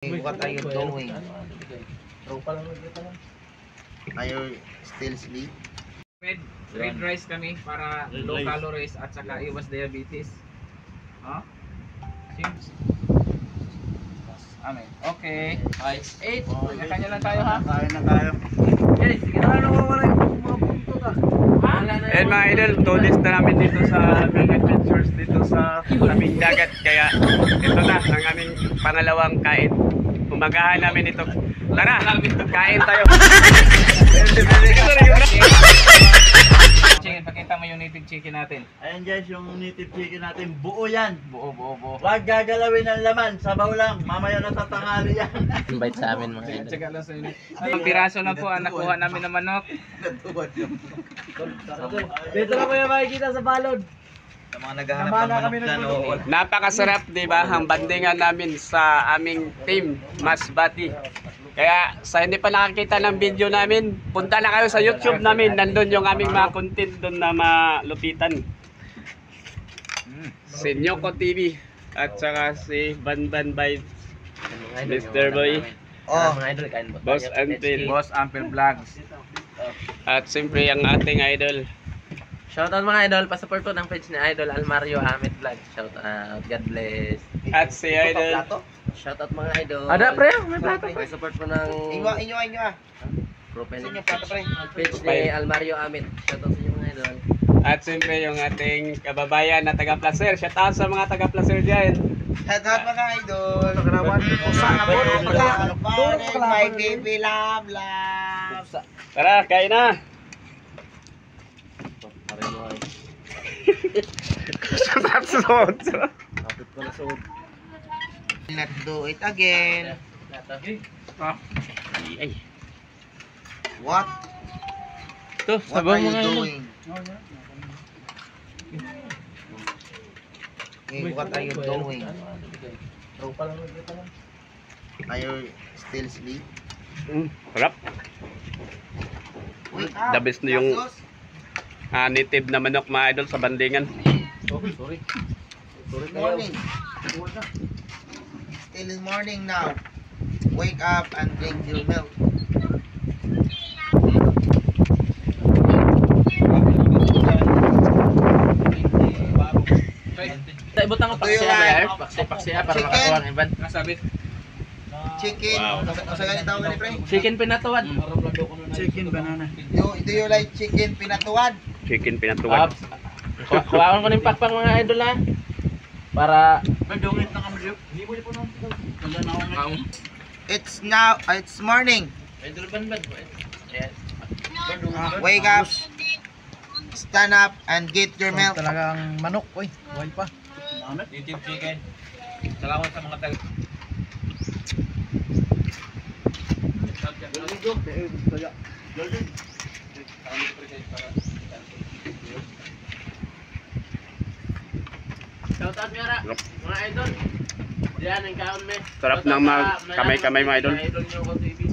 What are you doing? Are you still sleep? Red rice kami para low calories at saka iwas diabetes. Ha? Seems. Amen. Okay. 8. Kanya lang tayo ha. Kain na tayo. Okay, sige na. Wala yung mga punto ka. And mga idol, tulis na namin dito sa Big Adventures dito sa tabing dagat. Kaya ito na ang aming pangalawang kain. Umagahan namin ito. Tara, kain tayo. Chicken, pakita mo yung native chicken natin. Ayan guys, yung native chicken natin. Buo yan. Buo. Huwag gagalawin ng laman. Sabaw lang. Mamaya natatangali yan. Invite sa amin mga idol. Tsaka lang sa inyo. Ang piraso lang po ang nakuha namin ng manok. Dito na mo yung makikita sa balod. Sa mga naghahanap ng manok dyan. Napakasarap, di ba? Ang bandingan namin sa aming team, Masbati. Kaya sa hindi pa nakakita ng video namin, punta na kayo sa YouTube namin. Nandun yung aming mga content doon na malupitan. Si Nyoko TV at saka si Banban by Mr. Boy. Oh, Mga idol, kain ba? Boss Ampel. Boss Ampel Vlogs. At siyempre ang ating idol. Shoutout mga idol, pa-support po ng page ni Idol Almario Ahmed Vlog. Shoutout, God bless. At si idol. Shoutout mga idol. Ada pre, may plato. Pa-support po ng inyo ah. profile Inyo plato pre. page ni Almario Ahmed. Shoutout sa inyo mga idol. At siyempre yung ating kababayan na taga-Placer. Shout out sa mga taga-Placer dyan. Shout out mga idol. Nakarawan. My baby love. Tara, kain na. Sarap suot. Let's do it again. Ay. What? Ito, What are you doing? What are you doing? Are you still sleep? Sarap. Wake up. The best na yung native na manok mga idol sa bandingan. Good morning. Still is morning now. Wake up and drink your milk. Tayo butang ko paksiya ba yar? Paksiya para makakuha ng iban. Nasabit. Chicken. Wow. Sa ganito tawag ni pre? Chicken pinatuwad. Do you like chicken pinatuwad? Chicken pinatuwad. Kuhaan ko ng pakpang mga idol ha. Para It's morning. idol banbad po. Yes. Wake up. Stand up and get your milk. Talagang manok, oy. Buhay pa. Native chicken. Salamat sa mga taga. Shoutout nyo ra, mga idol. Diyan ang kaon me. Sarap ng mga kamay-kamay mga idol. Mga idol nyo ko TV.